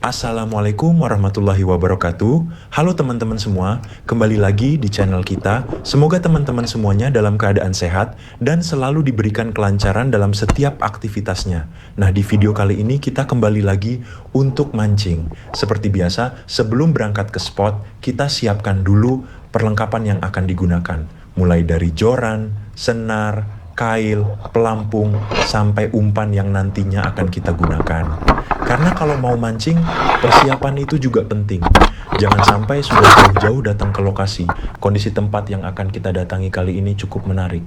Assalamualaikum warahmatullahi wabarakatuh. Halo teman-teman semua, kembali lagi di channel kita. Semoga teman-teman semuanya dalam keadaan sehat dan selalu diberikan kelancaran dalam setiap aktivitasnya. Nah, di video kali ini kita kembali lagi untuk mancing. Seperti biasa, sebelum berangkat ke spot, kita siapkan dulu perlengkapan yang akan digunakan. Mulai dari joran, senar, kail, pelampung, sampai umpan yang nantinya akan kita gunakan. Karena kalau mau mancing, persiapan itu juga penting. Jangan sampai sudah jauh-jauh datang ke lokasi. Kondisi tempat yang akan kita datangi kali ini cukup menarik.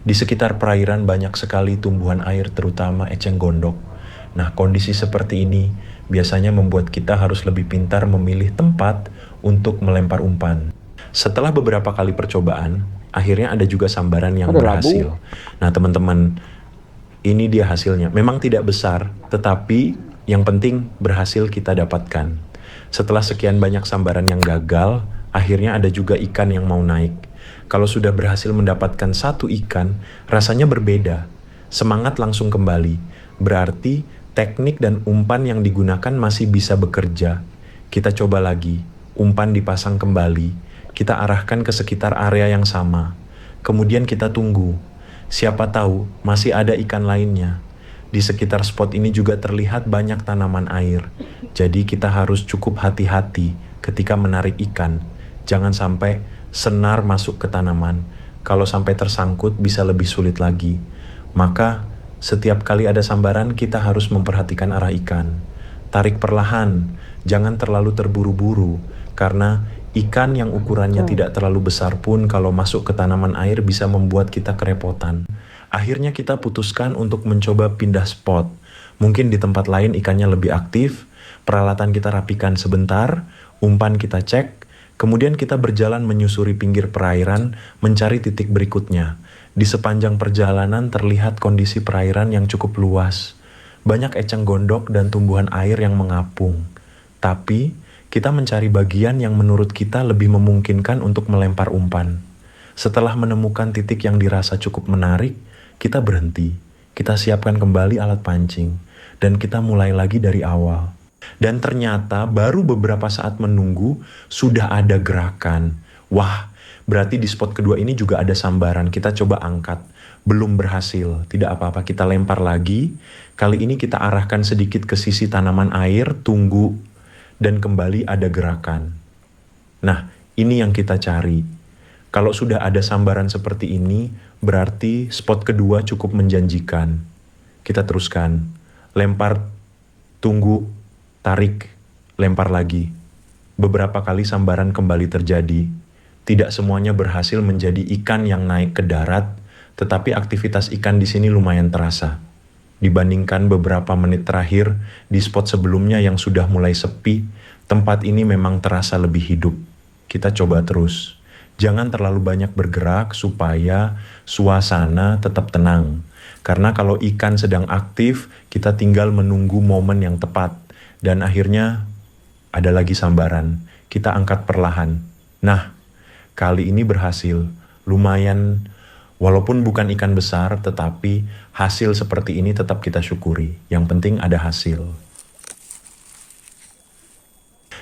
Di sekitar perairan banyak sekali tumbuhan air, terutama eceng gondok. Nah, kondisi seperti ini biasanya membuat kita harus lebih pintar memilih tempat untuk melempar umpan. Setelah beberapa kali percobaan, akhirnya ada juga sambaran yang berhasil. Nah, teman-teman, ini dia hasilnya. Memang tidak besar, tetapi yang penting berhasil kita dapatkan. Setelah sekian banyak sambaran yang gagal, akhirnya ada juga ikan yang mau naik. Kalau sudah berhasil mendapatkan satu ikan, rasanya berbeda. Semangat langsung kembali. Berarti teknik dan umpan yang digunakan masih bisa bekerja. Kita coba lagi. Umpan dipasang kembali. Kita arahkan ke sekitar area yang sama. Kemudian kita tunggu. Siapa tahu masih ada ikan lainnya. Di sekitar spot ini juga terlihat banyak tanaman air. Jadi kita harus cukup hati-hati ketika menarik ikan. Jangan sampai senar masuk ke tanaman. Kalau sampai tersangkut bisa lebih sulit lagi. Maka setiap kali ada sambaran kita harus memperhatikan arah ikan. Tarik perlahan, jangan terlalu terburu-buru. Karena ikan yang ukurannya tidak terlalu besar pun kalau masuk ke tanaman air bisa membuat kita kerepotan. Akhirnya kita putuskan untuk mencoba pindah spot. Mungkin di tempat lain ikannya lebih aktif, peralatan kita rapikan sebentar, umpan kita cek, kemudian kita berjalan menyusuri pinggir perairan, mencari titik berikutnya. Di sepanjang perjalanan terlihat kondisi perairan yang cukup luas. Banyak eceng gondok dan tumbuhan air yang mengapung. Tapi, kita mencari bagian yang menurut kita lebih memungkinkan untuk melempar umpan. Setelah menemukan titik yang dirasa cukup menarik, kita berhenti, kita siapkan kembali alat pancing, dan kita mulai lagi dari awal. Dan ternyata baru beberapa saat menunggu, sudah ada gerakan. Wah, berarti di spot kedua ini juga ada sambaran, kita coba angkat. Belum berhasil, tidak apa-apa, kita lempar lagi. Kali ini kita arahkan sedikit ke sisi tanaman air, tunggu, dan kembali ada gerakan. Nah, ini yang kita cari. Kalau sudah ada sambaran seperti ini, berarti spot kedua cukup menjanjikan. Kita teruskan. Lempar, tunggu, tarik, lempar lagi. Beberapa kali sambaran kembali terjadi. Tidak semuanya berhasil menjadi ikan yang naik ke darat, tetapi aktivitas ikan di sini lumayan terasa. Dibandingkan beberapa menit terakhir di spot sebelumnya yang sudah mulai sepi, tempat ini memang terasa lebih hidup. Kita coba terus. Jangan terlalu banyak bergerak supaya suasana tetap tenang. Karena kalau ikan sedang aktif, kita tinggal menunggu momen yang tepat. Dan akhirnya ada lagi sambaran. Kita angkat perlahan. Nah, kali ini berhasil. Lumayan, walaupun bukan ikan besar, tetapi hasil seperti ini tetap kita syukuri. Yang penting ada hasil.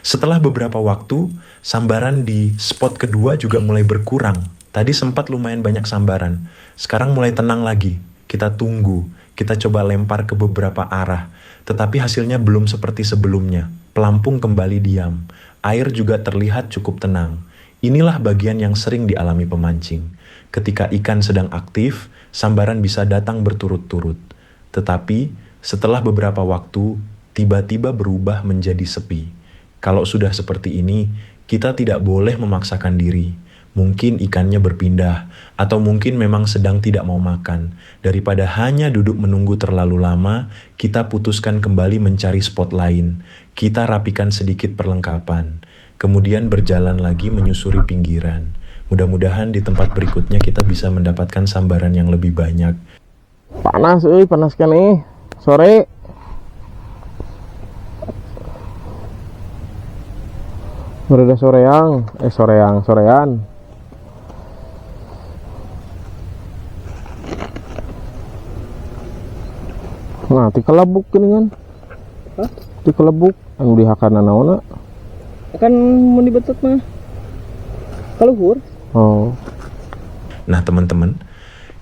Setelah beberapa waktu, sambaran di spot kedua juga mulai berkurang. Tadi sempat lumayan banyak sambaran. Sekarang mulai tenang lagi. Kita tunggu. Kita coba lempar ke beberapa arah. Tetapi hasilnya belum seperti sebelumnya. Pelampung kembali diam. Air juga terlihat cukup tenang. Inilah bagian yang sering dialami pemancing. Ketika ikan sedang aktif, sambaran bisa datang berturut-turut. Tetapi setelah beberapa waktu, tiba-tiba berubah menjadi sepi. Kalau sudah seperti ini, kita tidak boleh memaksakan diri. Mungkin ikannya berpindah, atau mungkin memang sedang tidak mau makan. Daripada hanya duduk menunggu terlalu lama, kita putuskan kembali mencari spot lain. Kita rapikan sedikit perlengkapan. Kemudian berjalan lagi menyusuri pinggiran. Mudah-mudahan di tempat berikutnya kita bisa mendapatkan sambaran yang lebih banyak. Panas, panas kan nih. Sore. Berada sorean. Nah, dikelebuk ini kan. Dikelebuk. anu dihakana naonna? Kan mau dibentuk mah kaluhur. Oh. Nah teman-teman,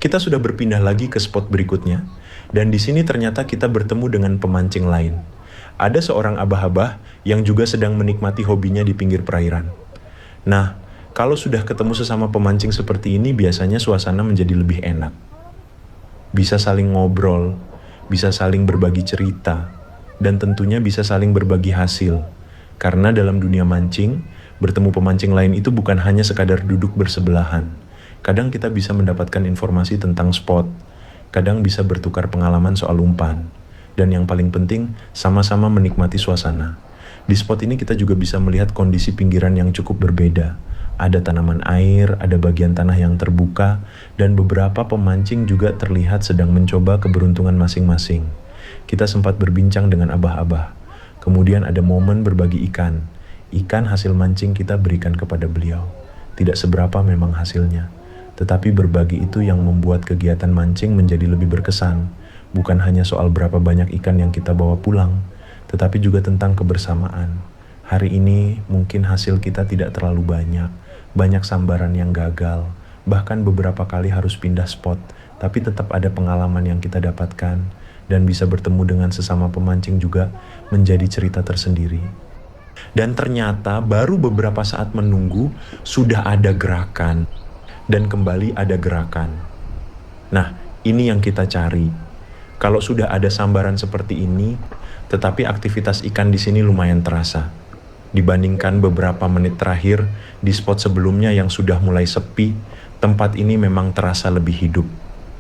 kita sudah berpindah lagi ke spot berikutnya, dan di sini ternyata kita bertemu dengan pemancing lain. Ada seorang abah-abah yang juga sedang menikmati hobinya di pinggir perairan. Nah, kalau sudah ketemu sesama pemancing seperti ini, biasanya suasana menjadi lebih enak. Bisa saling ngobrol, bisa saling berbagi cerita, dan tentunya bisa saling berbagi hasil. Karena dalam dunia mancing, bertemu pemancing lain itu bukan hanya sekadar duduk bersebelahan. Kadang kita bisa mendapatkan informasi tentang spot, kadang bisa bertukar pengalaman soal umpan, dan yang paling penting, sama-sama menikmati suasana. Di spot ini kita juga bisa melihat kondisi pinggiran yang cukup berbeda. Ada tanaman air, ada bagian tanah yang terbuka, dan beberapa pemancing juga terlihat sedang mencoba keberuntungan masing-masing. Kita sempat berbincang dengan abah-abah. Kemudian ada momen berbagi ikan. Ikan hasil mancing kita berikan kepada beliau. Tidak seberapa memang hasilnya, tetapi berbagi itu yang membuat kegiatan mancing menjadi lebih berkesan. Bukan hanya soal berapa banyak ikan yang kita bawa pulang, tetapi juga tentang kebersamaan. Hari ini mungkin hasil kita tidak terlalu banyak sambaran yang gagal, bahkan beberapa kali harus pindah spot, tapi tetap ada pengalaman yang kita dapatkan, dan bisa bertemu dengan sesama pemancing juga menjadi cerita tersendiri. Dan ternyata baru beberapa saat menunggu, sudah ada gerakan, dan kembali ada gerakan. Nah, ini yang kita cari. Kalau sudah ada sambaran seperti ini, tetapi aktivitas ikan di sini lumayan terasa. Dibandingkan beberapa menit terakhir di spot sebelumnya yang sudah mulai sepi, tempat ini memang terasa lebih hidup.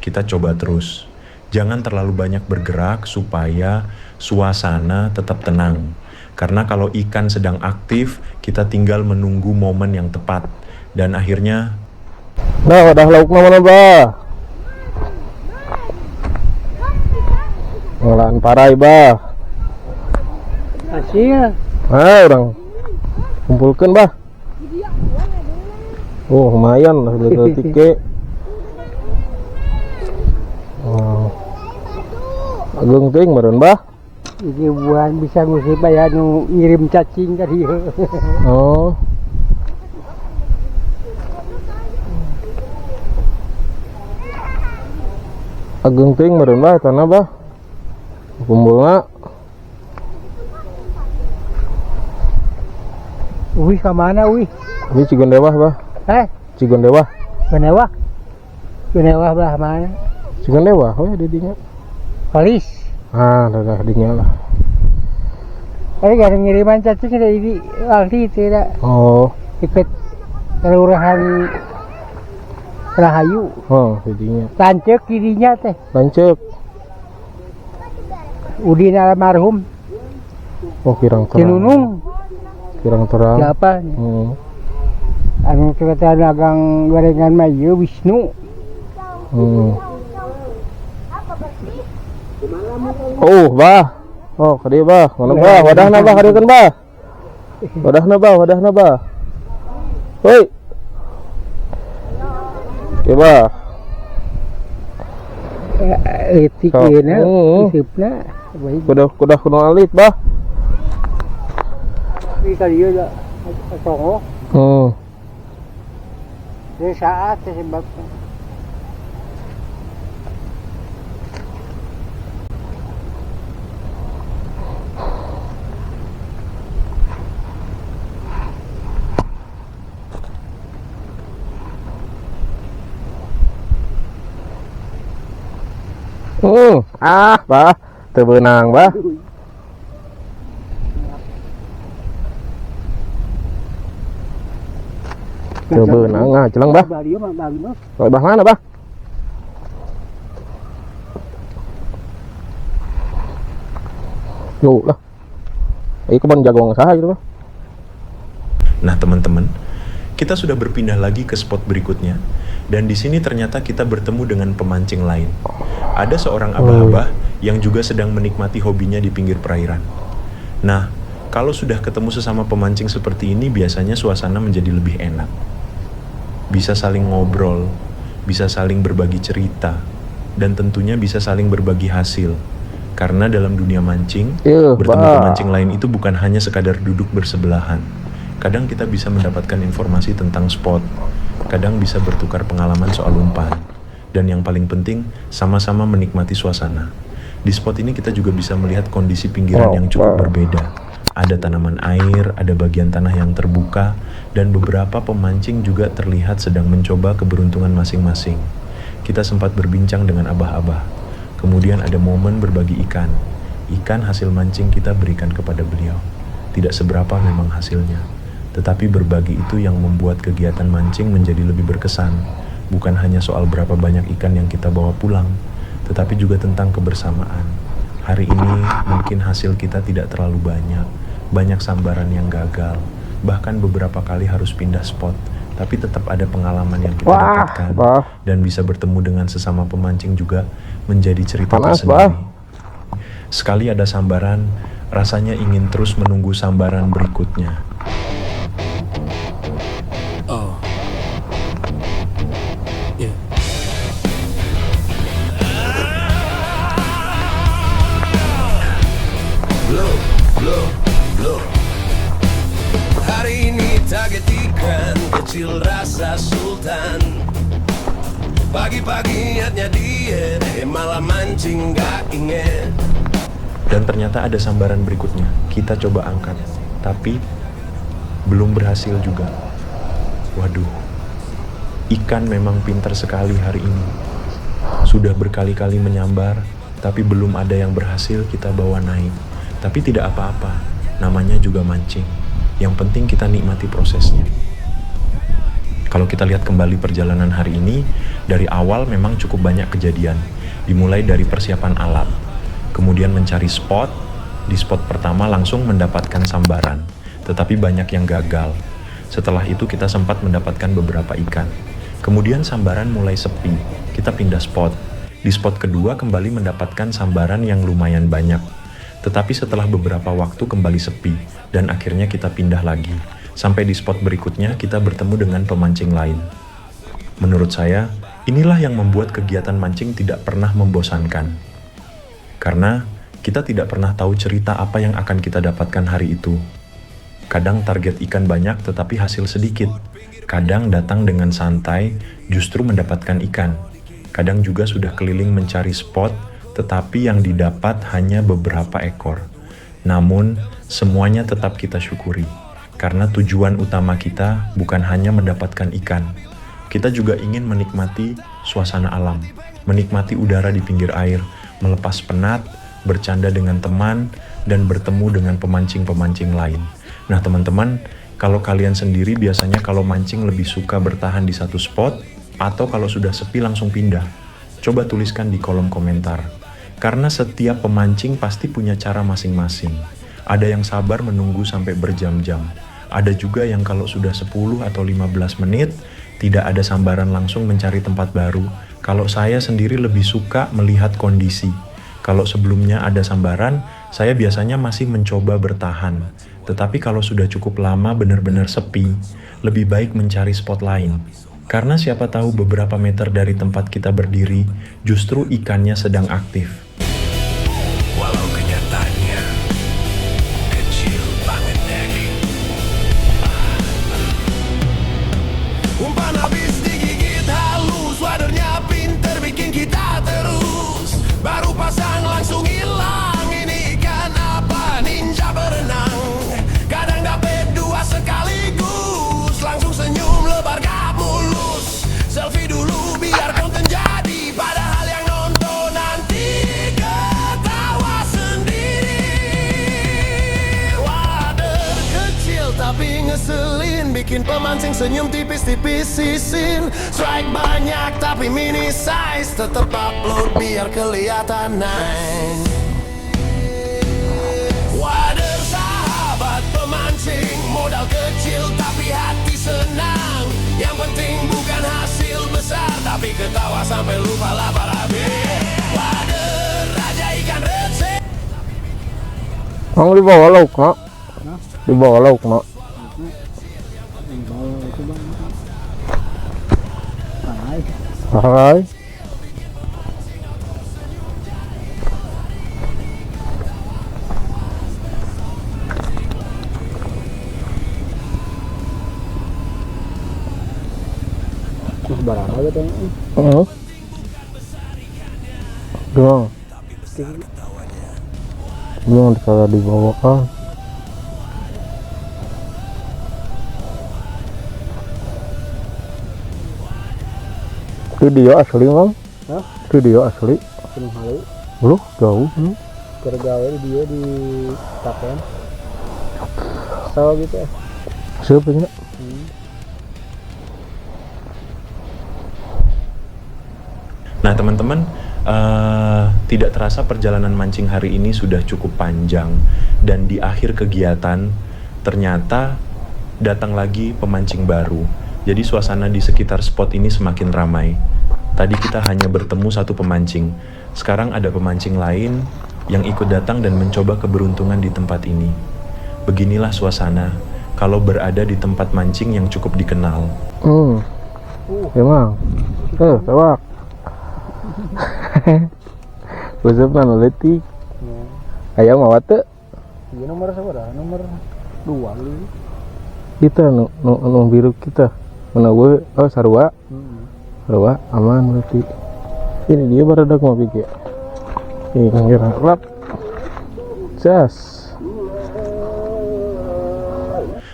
Kita coba terus. Jangan terlalu banyak bergerak supaya suasana tetap tenang. Karena kalau ikan sedang aktif, kita tinggal menunggu momen yang tepat. Dan akhirnya... Nah, wadah lauk mana, Bah? Ngolahan parai, Bah. Hasil. Orang kumpulkan, Bah. Oh, lumayan lah udah tike. Oh. Agung ting meureun, Bah. Ini buan bisa ngusip ya nu ngirim cacing tadi. Oh. Agung ting meureun, Bah, tanah, Bah. Kumpulna. Wih kemana wih? Ini Cigondewah, Bah. Cigondewah. Benewah? Benewah belah mana? Cigondewah, oh ya didinya. Polis. Dah dinya lah. Tapi gak ada ngiriman cacing dari waktu itu ya. Oh. Ikut kelurahan Rahayu. Oh, didinya. Lancek dirinya teh. Lancek. Udin almarhum. Oh, kirang terang. Cinunung. Kirang terang. Siapa? Anu cerita dagang gorengan Mayu Wisnu. Oh, Bah. Oh, kadieu, Bah. Mana, Bah? Wadahna, Bah, hareukeun, Bah. Wadahna, Bah. Hoi. Oke, Bah. Etik dina, isipna. Kudah kuno alit, Bah. Tapi kalian lah, songo. Ini saat sebabnya. Bah, teu beunang, Bah. Teu beunang, celang, Bah. Bah mana, Bah? Yo lah. Ieu kebon jagung saha gitu, Bah. Nah teman-teman, kita sudah berpindah lagi ke spot berikutnya, dan di sini ternyata kita bertemu dengan pemancing lain. Ada seorang abah-abah yang juga sedang menikmati hobinya di pinggir perairan. Nah, kalau sudah ketemu sesama pemancing seperti ini, biasanya suasana menjadi lebih enak. Bisa saling ngobrol, bisa saling berbagi cerita, dan tentunya bisa saling berbagi hasil. Karena dalam dunia mancing, Iya, bertemu Bah. pemancing lain itu bukan hanya sekadar duduk bersebelahan. Kadang kita bisa mendapatkan informasi tentang spot, kadang bisa bertukar pengalaman soal umpan, dan yang paling penting, sama-sama menikmati suasana. Di spot ini kita juga bisa melihat kondisi pinggiran yang cukup berbeda. Ada tanaman air, ada bagian tanah yang terbuka, dan beberapa pemancing juga terlihat sedang mencoba keberuntungan masing-masing. Kita sempat berbincang dengan abah-abah. Kemudian ada momen berbagi ikan. Ikan hasil mancing kita berikan kepada beliau. Tidak seberapa memang hasilnya, tetapi berbagi itu yang membuat kegiatan mancing menjadi lebih berkesan. Bukan hanya soal berapa banyak ikan yang kita bawa pulang, tetapi juga tentang kebersamaan. Hari ini mungkin hasil kita tidak terlalu banyak sambaran yang gagal, bahkan beberapa kali harus pindah spot, tapi tetap ada pengalaman yang kita dapatkan, dan bisa bertemu dengan sesama pemancing juga menjadi cerita tersendiri. Sekali ada sambaran, rasanya ingin terus menunggu sambaran berikutnya. Hari ini target ikan kecil rasa sultan. Pagi-pagi niatnya diet, malam mancing gak inget. Dan ternyata ada sambaran berikutnya. Kita coba angkat, tapi belum berhasil juga. Waduh, ikan memang pintar sekali hari ini. Sudah berkali-kali menyambar, tapi belum ada yang berhasil kita bawa naik. Tapi tidak apa-apa, namanya juga mancing. Yang penting kita nikmati prosesnya. Kalau kita lihat kembali perjalanan hari ini, dari awal memang cukup banyak kejadian. Dimulai dari persiapan alat, kemudian mencari spot. Di spot pertama langsung mendapatkan sambaran, tetapi banyak yang gagal. Setelah itu kita sempat mendapatkan beberapa ikan. Kemudian sambaran mulai sepi, kita pindah spot. Di spot kedua kembali mendapatkan sambaran yang lumayan banyak. Tetapi setelah beberapa waktu kembali sepi, dan akhirnya kita pindah lagi. Sampai di spot berikutnya kita bertemu dengan pemancing lain. Menurut saya, inilah yang membuat kegiatan mancing tidak pernah membosankan. Karena kita tidak pernah tahu cerita apa yang akan kita dapatkan hari itu. Kadang target ikan banyak tetapi hasil sedikit. Kadang datang dengan santai, justru mendapatkan ikan. Kadang juga sudah keliling mencari spot, tetapi yang didapat hanya beberapa ekor. Namun, semuanya tetap kita syukuri. Karena tujuan utama kita bukan hanya mendapatkan ikan. Kita juga ingin menikmati suasana alam, menikmati udara di pinggir air, melepas penat, bercanda dengan teman, dan bertemu dengan pemancing-pemancing lain. Nah teman-teman, kalau kalian sendiri biasanya kalau mancing lebih suka bertahan di satu spot, atau kalau sudah sepi langsung pindah? Coba tuliskan di kolom komentar. Karena setiap pemancing pasti punya cara masing-masing. Ada yang sabar menunggu sampai berjam-jam. Ada juga yang kalau sudah 10 atau 15 menit, tidak ada sambaran langsung mencari tempat baru. Kalau saya sendiri lebih suka melihat kondisi. Kalau sebelumnya ada sambaran, saya biasanya masih mencoba bertahan. Tetapi kalau sudah cukup lama benar-benar sepi, lebih baik mencari spot lain. Karena siapa tahu beberapa meter dari tempat kita berdiri, justru ikannya sedang aktif. Walau kenyataannya kecil banget daging. Umpan habis digigit halus, wadernya pinter bikin kita terus. Baru pasang langsung hilang, ini ikan apa ninja berenang. Kadang dapet dua sekaligus, langsung senyum lebar gak mulus. Selfie dulu biar konten jadi, padahal yang nonton nanti ketawa sendiri. Wader kecil tapi ngeselin, bikin pemancing senyum tipis-tipis-isin. Strike banyak tapi mini size, tetep upload biar kelihatan nice. Wader sahabat pemancing, modal kecil tapi hati senang. Yang penting bukan hasil besar, tapi ketawa sampai lupa lapar habis. Wader raja ikan resep. Kamu di bawah lauk, nak? Di bawah lauk, nak? Hai. Terus berapa gitu? Doang. Belum kalau dibawa kan. Itu dia asli Mang? Hah? Itu dia asli? Penuh halu. Belum jauh. Kergawe dia di Taken. So gitu ya. Siapa nya? Nah teman-teman, tidak terasa perjalanan mancing hari ini sudah cukup panjang. Dan di akhir kegiatan ternyata datang lagi pemancing baru. Jadi suasana di sekitar spot ini semakin ramai. Tadi kita hanya bertemu satu pemancing. Sekarang ada pemancing lain yang ikut datang dan mencoba keberuntungan di tempat ini. Beginilah suasana kalau berada di tempat mancing yang cukup dikenal. Emang. Tawak. Usap nana letik. Ayam awat tuh. Iya nomor berapa? Nomor 2 kali. Kita nu biru kita. Mana gue? Oh sarua. Sarua aman berarti. Ini dia baradak mau pikir. Ini kira rap. Jas.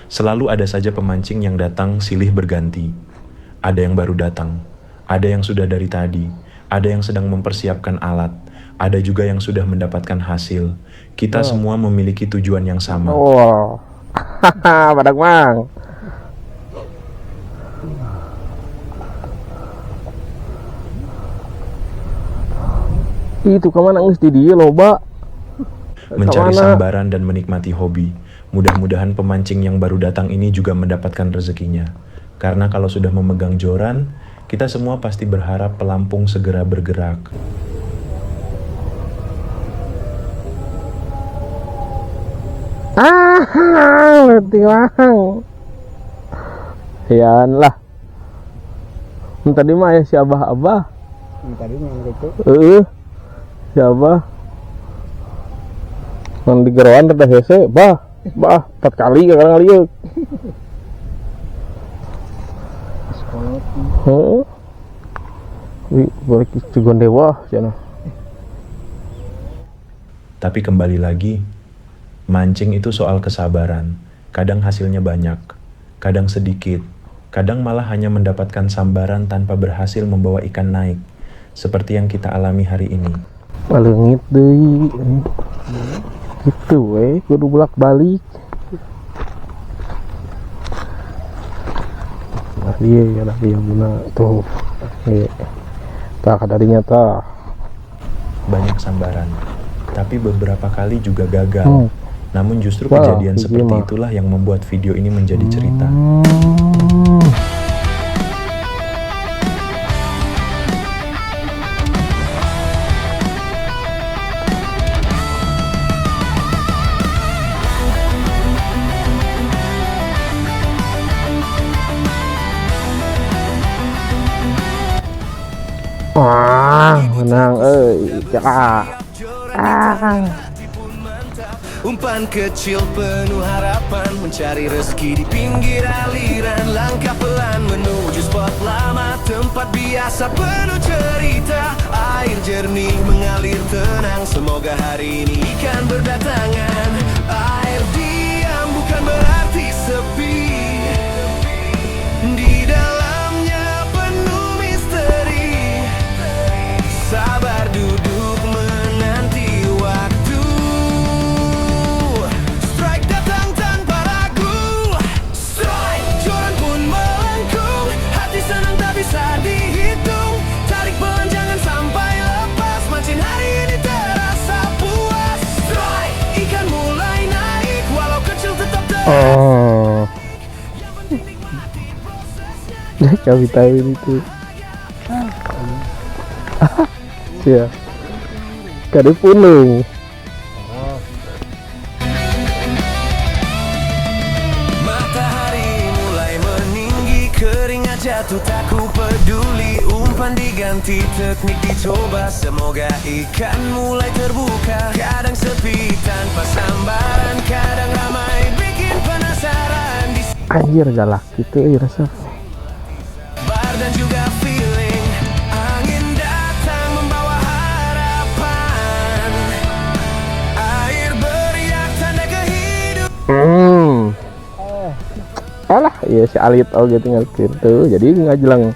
Selalu ada saja pemancing yang datang silih berganti. Ada yang baru datang, ada yang sudah dari tadi, ada yang sedang mempersiapkan alat, ada juga yang sudah mendapatkan hasil. Kita semua memiliki tujuan yang sama. Wow. Hahaha, badak Mang. Itu kemana nangis di dia loba. Mencari Kemana? sambaran dan menikmati hobi. Mudah-mudahan pemancing yang baru datang ini juga mendapatkan rezekinya. Karena kalau sudah memegang joran, kita semua pasti berharap pelampung segera bergerak. Letih Mang. Yan lah. Tadi mah ya si abah-abah. Tadi yang gitu. Si abah. Nang di geroan rada hese, bah 4 kali kali yuk. Balik Cigon Dewa sana. Tapi kembali lagi, mancing itu soal kesabaran. Kadang hasilnya banyak, kadang sedikit, kadang malah hanya mendapatkan sambaran tanpa berhasil membawa ikan naik. Seperti yang kita alami hari ini. Palengit deui. Gitu kudu bolak-balik. Nah dia guna tuh. Tak kadarinya tah. Banyak sambaran, tapi beberapa kali juga gagal. Namun justru kejadian seperti itulah yang membuat video ini menjadi cerita. Menang cekak. Umpan kecil penuh harapan, mencari rezeki di pinggir aliran. Langkah pelan menuju spot lama, tempat biasa penuh cerita. Air jernih mengalir tenang, semoga hari ini ikan berdatangan. Air diam bukan berarti sepi, di dalamnya penuh misteri. Sabar duduk menanti waktu. Strike datang tanpa ragu. Strike, joran pun melengkung. Hati senang tak bisa dihitung. Tarik pelan jangan sampai lepas. Mancing hari ini terasa puas. Strike, ikan mulai naik. Walau kecil tetap terasa. Kami tahu itu. Ya. Kade punung. Matahari mulai meninggi, keringat jatuh tak ku peduli. Umpan diganti, teknik dicoba, semoga ikan mulai terbuka. Kadang sepi tanpa sambaran, kadang ramai bikin penasaran. Anjir galak gitu rasa. Baru dan juga feeling. Angin datang membawa harapan. Air beriak tanda kehidupan. Alah, iya si Alit oke tinggal gitu. Jadi nggak jelang.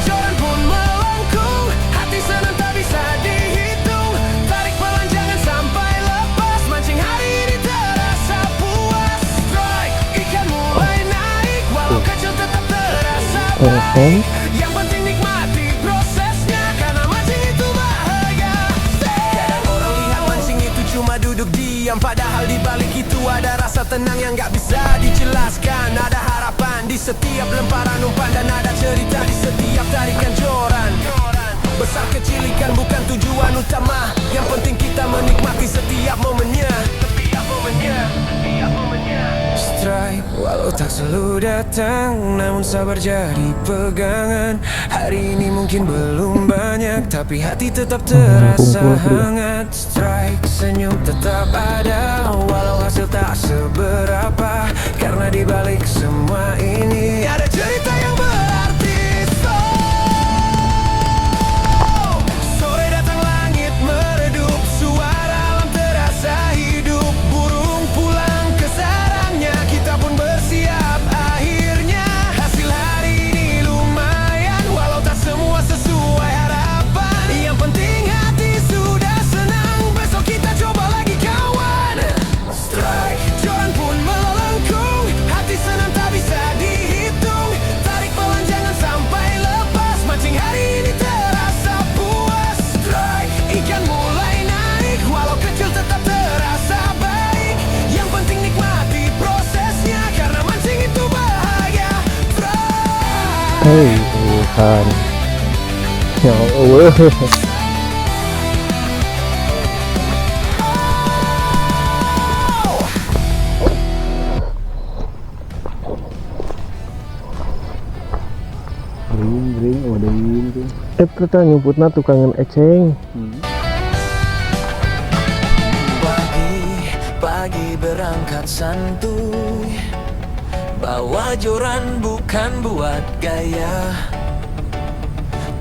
Joran pun melengkung, hati senang tak bisa dihitung. Tarik pelan jangan sampai lepas, mancing hari ini terasa puas. Strike, ikan mulai naik, walau kecil tetap terasa baik. Yang penting nikmati prosesnya, karena mancing itu bahagia. Kadang orang lihat mancing itu cuma duduk diam, padahal di balik itu ada rasa tenang yang gak bisa dijelaskan. Ada harapan di setiap lemparan umpan, dan ada cerita di setiap tarikan joran. Besar kecil ikan bukan tujuan utama, yang penting kita menikmati setiap momennya. Strike, walau tak selalu datang, namun sabar jadi pegangan. Hari ini mungkin belum banyak, tapi hati tetap terasa hangat. Strike, senyum tetap ada, walau hasil tak seberapa, karena di balik semua ini ada cerita yang berarti. Sore datang langit meredup, suara alam terasa hidup. Burung pulang ke sarangnya, kita pun bersiap akhirnya. Hasil hari ini lumayan, walau tak semua sesuai harapan. Yang penting hati sudah senang, besok kita coba lagi kawan. Strike, joran pun melengkung, hati senang tak bisa dihitung. Tarik pelan jangan sampai lepas, mancing hari ini terasa puas. Strike, ikan mulai naik, walau kecil tetap terasa baik. Yang penting nikmati prosesnya, karena mancing itu bahagia. Strike. Hei Tuhan, ya Allah. Ternyata nyebutna tukangan eceng. Pagi berangkat santuy, bawa joran bukan buat gaya.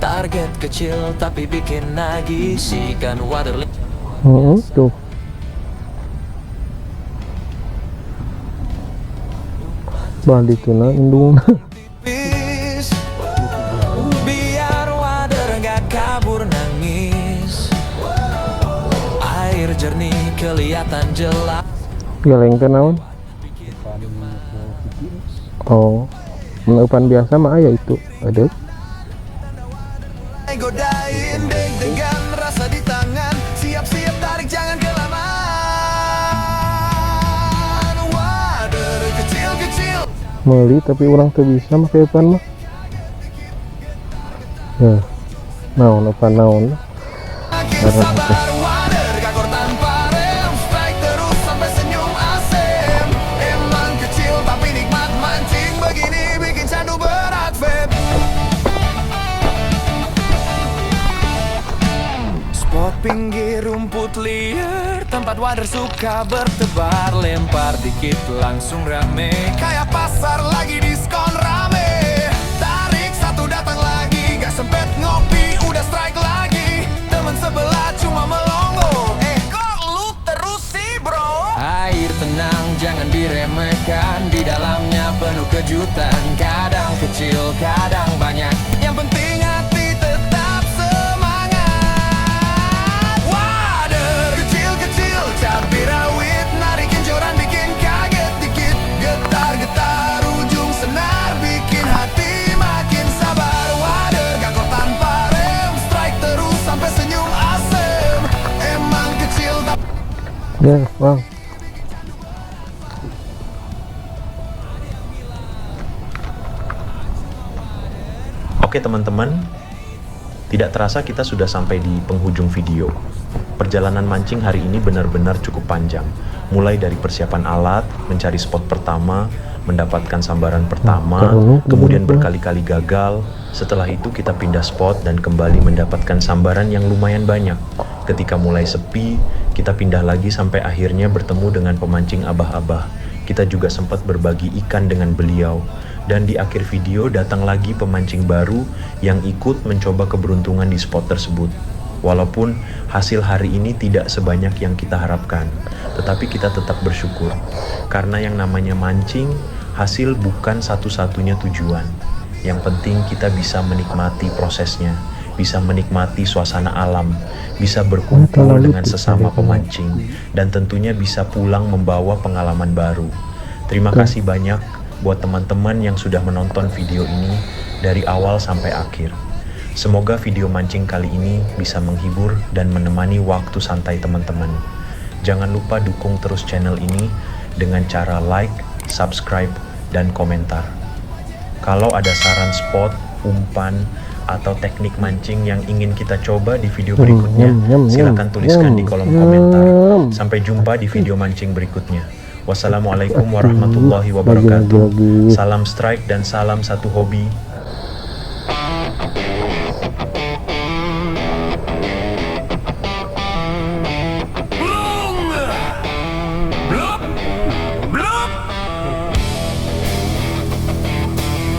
Target kecil tapi bikin nagih, ikan water. Tuh. Balik tuh na indung. Biar wader gak kabur nangis, air jernih kelihatan jelas. Galeng teh naon? Oh, menupan biasa mah aya itu. Ada. Godain deg-degan rasa di tangan, siap-siap tarik jangan kelamaan. Wader kecil-kecil Meuli tapi orang tuh bisa make umpan mah. Ya. Naon umpan naon. makin sabar. Wader gagor tanpa rem, strike terus sampai senyum asem. Emang kecil tapi nikmat mancing begini, bikin candu berat vape. Spot pinggir rumput liar, tempat wader suka bertebar. Lempar dikit langsung rame, kayak pasar lagi diskon rame. Tarik satu datang lagi, gak sempet ngopi udah strike lagi. Temen sebelah cuma melongo, kok lu terus sih bro? Air tenang jangan diremehkan, di dalamnya penuh kejutan. Kadang kecil kadang banyak, yang penting hati tetap semangat. Wader kecil-kecil cabai rawit, narikin joran bikin kaget dikit. Getar-getar ujung senar, bikin hati makin sabar. Wader gagor tanpa rem, strike terus sampai senyum asem. Emang kecil tapi Ya, Bang. Oke teman-teman, tidak terasa kita sudah sampai di penghujung video. Perjalanan mancing hari ini benar-benar cukup panjang. Mulai dari persiapan alat, mencari spot pertama, mendapatkan sambaran pertama, kemudian berkali-kali gagal. Setelah itu kita pindah spot dan kembali mendapatkan sambaran yang lumayan banyak. Ketika mulai sepi, kita pindah lagi sampai akhirnya bertemu dengan pemancing abah-abah Kita juga sempat berbagi ikan dengan beliau. Dan di akhir video datang lagi pemancing baru yang ikut mencoba keberuntungan di spot tersebut. Walaupun hasil hari ini tidak sebanyak yang kita harapkan, tetapi kita tetap bersyukur. Karena yang namanya mancing, hasil bukan satu-satunya tujuan. Yang penting kita bisa menikmati prosesnya, bisa menikmati suasana alam, bisa berkumpul dengan sesama pemancing, dan tentunya bisa pulang membawa pengalaman baru. Terima kasih banyak buat teman-teman yang sudah menonton video ini dari awal sampai akhir. Semoga video mancing kali ini bisa menghibur dan menemani waktu santai teman-teman. Jangan lupa dukung terus channel ini dengan cara like, subscribe, dan komentar. Kalau ada saran spot, umpan, atau teknik mancing yang ingin kita coba di video berikutnya, silakan tuliskan di kolom komentar. Sampai jumpa di video mancing berikutnya. Wassalamualaikum warahmatullahi wabarakatuh. Salam strike dan salam satu hobi.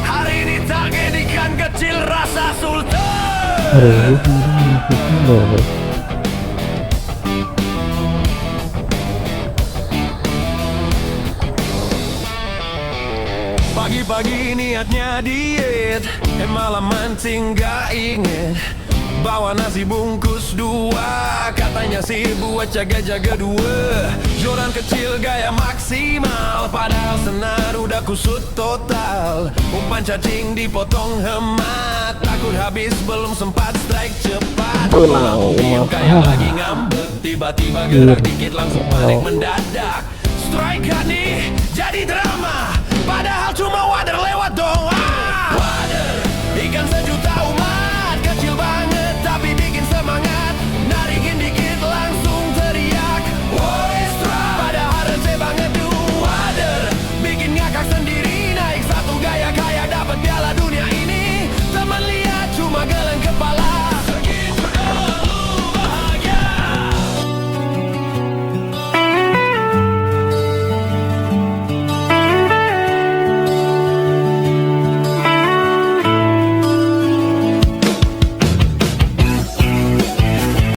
Hari ini target ikan kecil rasa sultan. Pagi-pagi niatnya diet, malam mancing gak inget. Bawa nasi bungkus 2, katanya sih buat jaga-jaga 2. Joran kecil gaya maksimal, padahal senar udah kusut total. Umpan cacing dipotong hemat, takut habis belum sempat strike cepat. Diam kayak lagi ngambek, tiba-tiba gerak dikit langsung panik mendadak. Strike nih jadi drama, padahal cuma